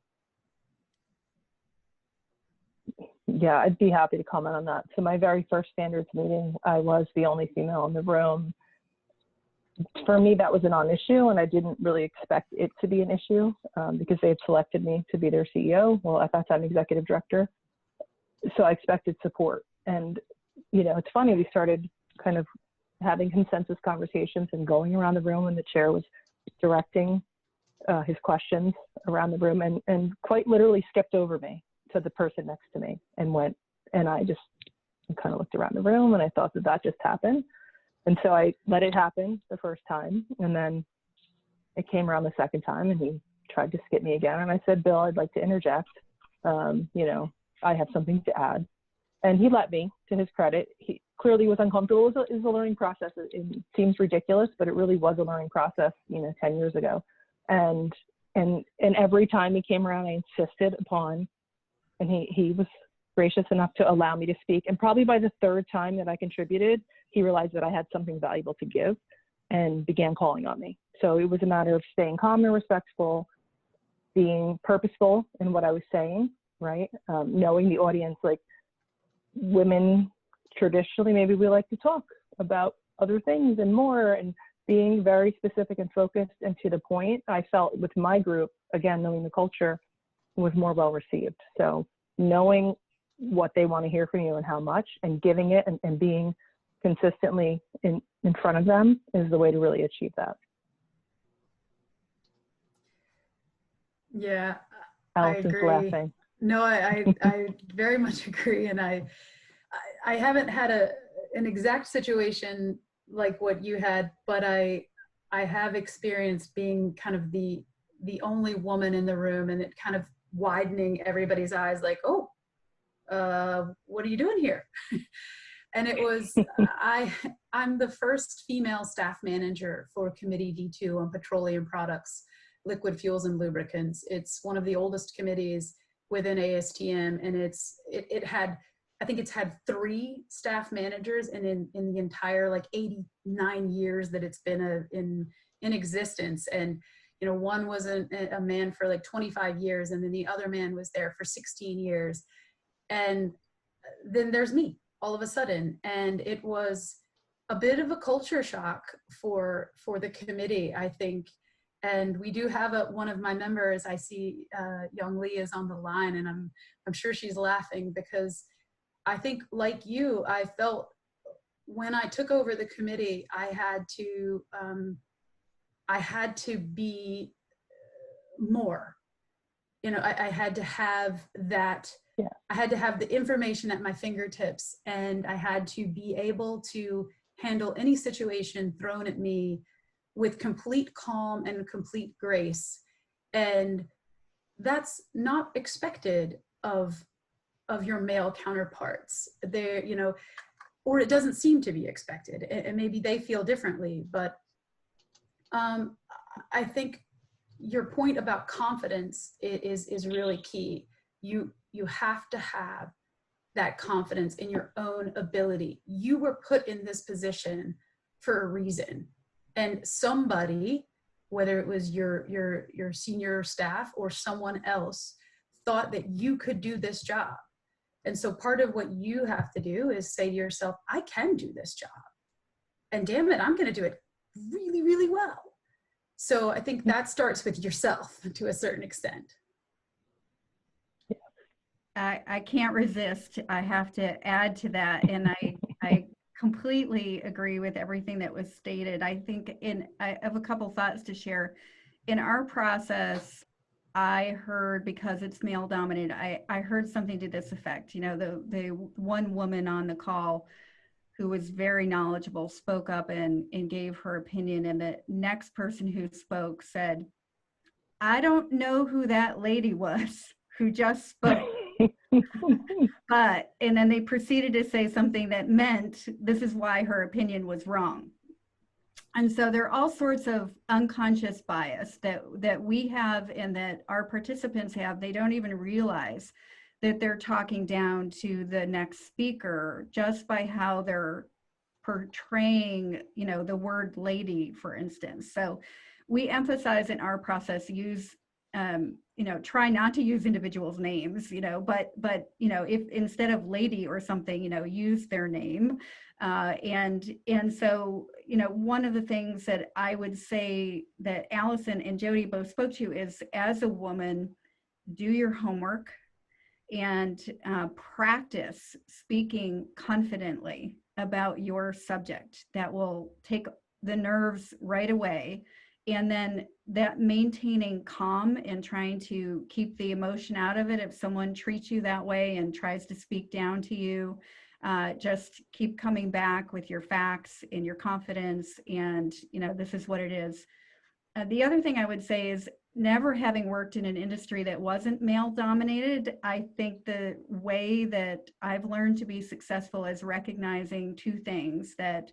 Yeah, I'd be happy to comment on that. So my very first standards meeting, I was the only female in the room. For me, that was a non-issue, and I didn't really expect it to be an issue because they had selected me to be their CEO, well, at that time, executive director. So I expected support. And, it's funny, we started kind of having consensus conversations and going around the room, and the chair was directing his questions around the room and quite literally skipped over me to the person next to me and went, and I just kind of looked around the room, and I thought that just happened. And so I let it happen the first time, and then it came around the second time, and he tried to skip me again. And I said, Bill, I'd like to interject. I have something to add. And he let me, to his credit. He clearly was uncomfortable. It was a learning process. It seems ridiculous, but it really was a learning process, 10 years ago. And every time he came around, I insisted upon, and he was gracious enough to allow me to speak. And probably by the third time that I contributed, he realized that I had something valuable to give and began calling on me. So it was a matter of staying calm and respectful, being purposeful in what I was saying, right? Knowing the audience, like women traditionally, maybe we like to talk about other things and more, and being very specific and focused and to the point. I felt with my group, again, knowing the culture, was more well received. So knowing what they want to hear from you and how much, and giving it and being consistently in front of them is the way to really achieve that. Yeah, Allison's I agree. laughing. No, I very much agree. And I haven't had an exact situation like what you had, but I have experienced being kind of the only woman in the room, and it kind of widening everybody's eyes, like, oh, what are you doing here? And it was, I'm the first female staff manager for Committee D2 on petroleum products, liquid fuels and lubricants. It's one of the oldest committees within ASTM, and it had, I think it's had 3 staff managers in the entire 89 years that it's been in existence. And one was a man for 25 years, and then the other man was there for 16 years. And then there's me all of a sudden. And it was a bit of a culture shock for the committee, I think. And we do have one of my members, I see young Lee is on the line, and I'm sure she's laughing, because I think, like you, I felt when I took over the committee, I had to be more. I had to have that Yeah. I had to have the information at my fingertips, and I had to be able to handle any situation thrown at me with complete calm and complete grace. And that's not expected of your male counterparts. They're, you know, or it doesn't seem to be expected, and maybe they feel differently. But I think your point about confidence is really key. You have to have that confidence in your own ability. You were put in this position for a reason, and somebody, whether it was your senior staff or someone else, thought that you could do this job. And so part of what you have to do is say to yourself, I can do this job, and damn it, I'm going to do it really, really well. So I think that starts with yourself to a certain extent. I can't resist. I have to add to that. And I completely agree with everything that was stated. I think I have a couple thoughts to share. In our process, I heard, because it's male dominated, I heard something to this effect. You know, the one woman on the call who was very knowledgeable spoke up and gave her opinion. And the next person who spoke said, I don't know who that lady was who just spoke. But, and then they proceeded to say something that meant this is why her opinion was wrong. And so there are all sorts of unconscious bias that we have and that our participants have. They don't even realize that they're talking down to the next speaker just by how they're portraying, you know, the word lady, for instance. So we emphasize in our process, use you know, try not to use individuals' names, you know, but you know, if instead of lady or something, you know, use their name. And so, you know, one of the things that I would say that Allison and Jody both spoke to is, as a woman, do your homework and practice speaking confidently about your subject. That will take the nerves right away. And then that maintaining calm and trying to keep the emotion out of it. If someone treats you that way and tries to speak down to you, just keep coming back with your facts and your confidence. And, you know, this is what it is. The other thing I would say is, never having worked in an industry that wasn't male dominated, I think the way that I've learned to be successful is recognizing two things: that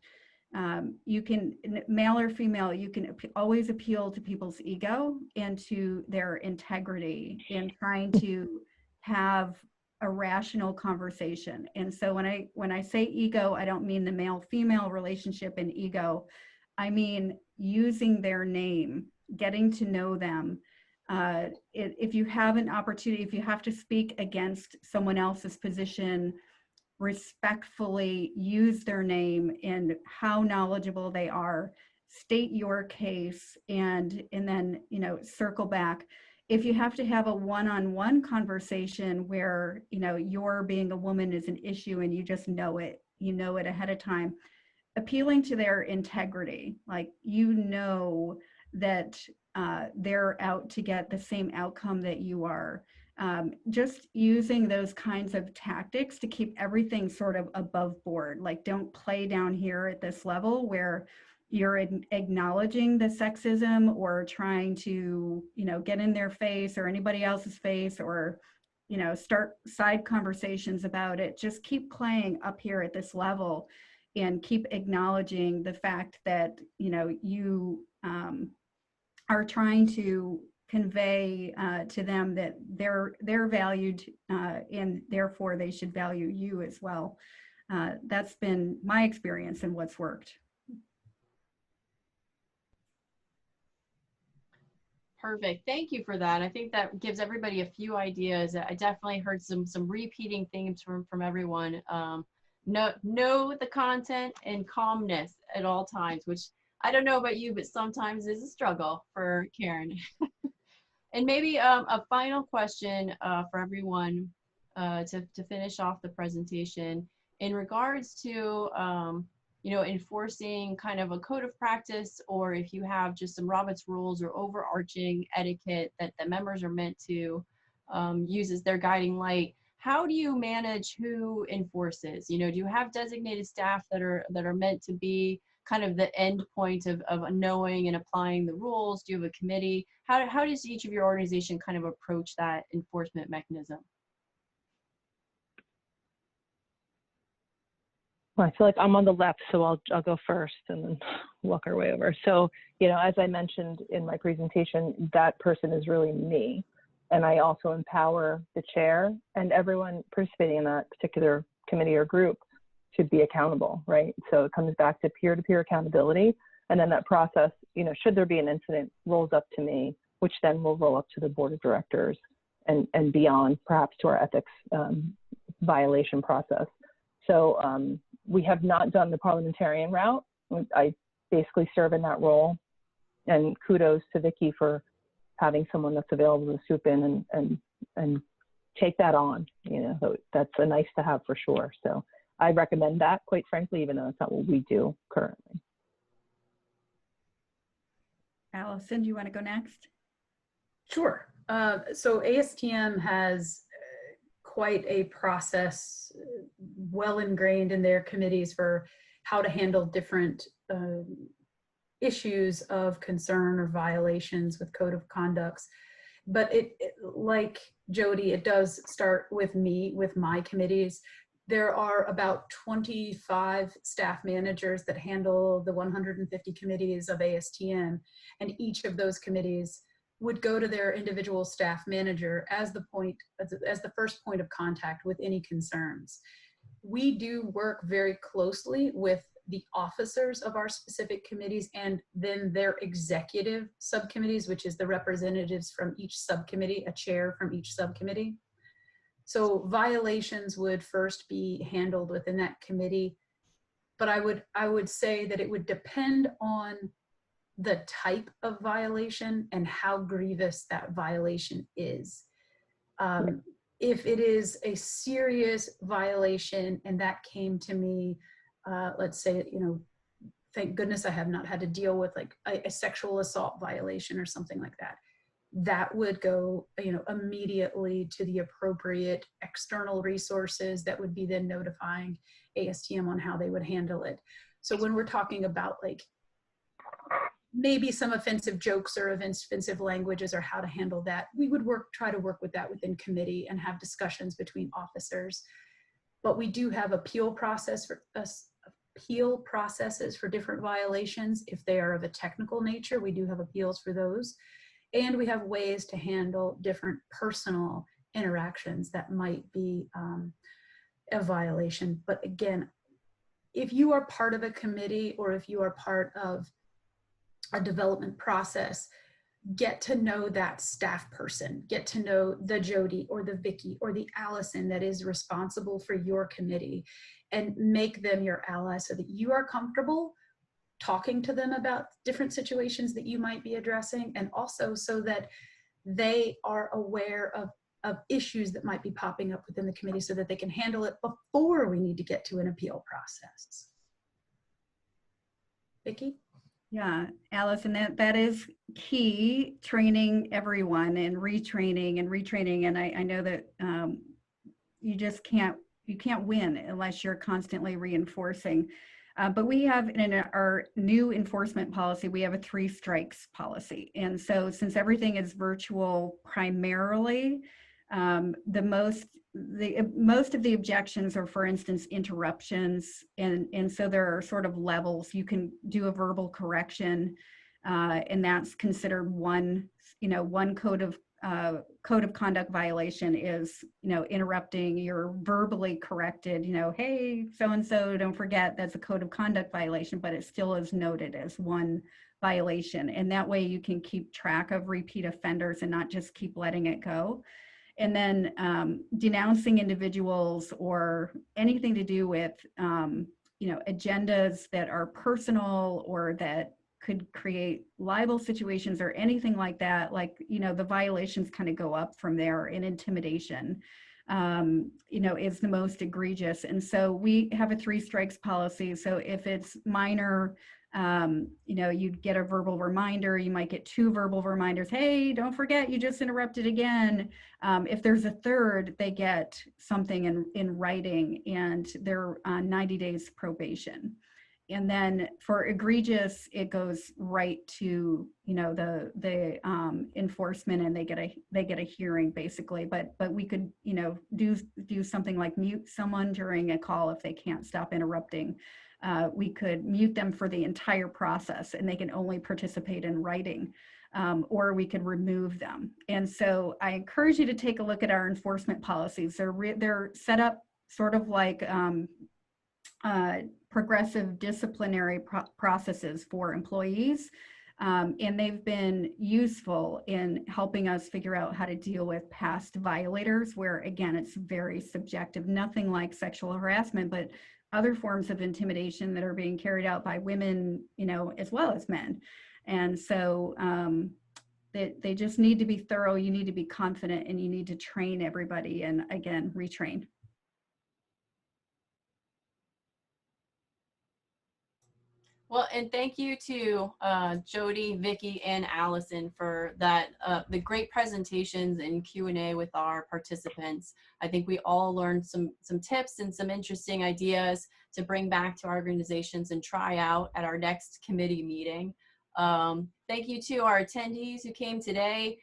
you can, male or female, you can always appeal to people's ego and to their integrity in trying to have a rational conversation. And so when I say ego, I don't mean the male-female relationship and ego. I mean using their name, getting to know them. If you have an opportunity, if you have to speak against someone else's position, respectfully use their name and how knowledgeable they are, state your case, and then, you know, circle back. If you have to have a one-on-one conversation where, you know, your being a woman is an issue and you just know it, you know it ahead of time, appealing to their integrity, like, you know that they're out to get the same outcome that you are. Just using those kinds of tactics to keep everything sort of above board. Like, don't play down here at this level where you're acknowledging the sexism or trying to, you know, get in their face or anybody else's face, or, you know, start side conversations about it. Just keep playing up here at this level and keep acknowledging the fact that, you know, you are trying to convey to them that they're valued and therefore they should value you as well. That's been my experience and what's worked. Perfect. Thank you for that. I think that gives everybody a few ideas. I definitely heard some repeating themes from everyone. Know the content and calmness at all times, which I don't know about you, but sometimes is a struggle for Karen. And maybe a final question for everyone to finish off the presentation in regards to you know, enforcing kind of a code of practice, or if you have just some Robert's rules or overarching etiquette that the members are meant to use as their guiding light. how do you manage who enforces? Do you have designated staff that are meant to be kind of the end point of knowing and applying the rules? Do you have a committee? How does each of your organization kind of approach that enforcement mechanism? Well, I feel like I'm on the left, so I'll go first and then walk our way over. So, as I mentioned in my presentation, that person is really me. And I also empower the chair and everyone participating in that particular committee or group to be accountable, right? So it comes back to peer-to-peer accountability. And then that process, should there be an incident, rolls up to me, which then will roll up to the board of directors and beyond, perhaps to our ethics violation process. So we have not done the parliamentarian route. I basically serve in that role, and kudos to Vicki for having someone that's available to swoop in and take that on. So that's a nice to have for sure. So I recommend that, quite frankly, even though it's not what we do currently. Allison, do you want to go next? Sure. So ASTM has quite a process well ingrained in their committees for how to handle different issues of concern or violations with code of conducts. But it like Jody, it does start with me, with my committees. There are about 25 staff managers that handle the 150 committees of ASTM, and each of those committees would go to their individual staff manager as the first point of contact with any concerns. We do work very closely with the officers of our specific committees and then their executive subcommittees, which is the representatives from each subcommittee, a chair from each subcommittee. So violations would first be handled within that committee, but I would say that it would depend on the type of violation and how grievous that violation is. If it is a serious violation and that came to me, let's say, thank goodness I have not had to deal with like a sexual assault violation or something like that, that would go, immediately to the appropriate external resources that would be then notifying ASTM on how they would handle it. So when we're talking about like maybe some offensive jokes or offensive languages or how to handle that, we would try to work with that within committee and have discussions between officers. But we do have appeal processes for different violations. If they are of a technical nature, we do have appeals for those. And we have ways to handle different personal interactions that might be a violation. But again, if you are part of a committee or if you are part of a development process, get to know that staff person, get to know the Jody or the Vicki or the Allison that is responsible for your committee, and make them your ally so that you are comfortable talking to them about different situations that you might be addressing, and also so that they are aware of issues that might be popping up within the committee so that they can handle it before we need to get to an appeal process. Vicki? Yeah, Allison, that is key, training everyone and retraining. And I know that you can't win unless you're constantly reinforcing. But we have in our new enforcement policy, we have a 3 strikes policy. And so since everything is virtual primarily, most of the objections are, for instance, interruptions. And so there are sort of levels. You can do a verbal correction, and that's considered one code of conduct violation is, interrupting, you're verbally corrected, hey, so-and-so, don't forget, that's a code of conduct violation, but it still is noted as one violation. And that way you can keep track of repeat offenders and not just keep letting it go. And then denouncing individuals or anything to do with, agendas that are personal or that could create libel situations or anything like that, the violations kind of go up from there. And intimidation, is the most egregious. And so we have a 3 strikes policy. So if it's minor, You know, you'd get a verbal reminder. You might get 2 verbal reminders. Hey, don't forget, you just interrupted again. If there's a third, they get something in writing, and they're on 90 days probation. And then for egregious, it goes right to, you know, the enforcement, and they get a hearing basically. But we could, you know, do something like mute someone during a call if they can't stop interrupting. We could mute them for the entire process, and they can only participate in writing, or we could remove them. And so I encourage you to take a look at our enforcement policies. They're set up sort of like progressive disciplinary processes for employees. And they've been useful in helping us figure out how to deal with past violators, where again, it's very subjective, nothing like sexual harassment, but other forms of intimidation that are being carried out by women, you know, as well as men. And so they just need to be thorough. You need to be confident, and you need to train everybody, and again, retrain. Well, and thank you to Jody, Vicky, and Allison for that, the great presentations and Q&A with our participants. I think we all learned some tips and some interesting ideas to bring back to our organizations and try out at our next committee meeting. Thank you to our attendees who came today.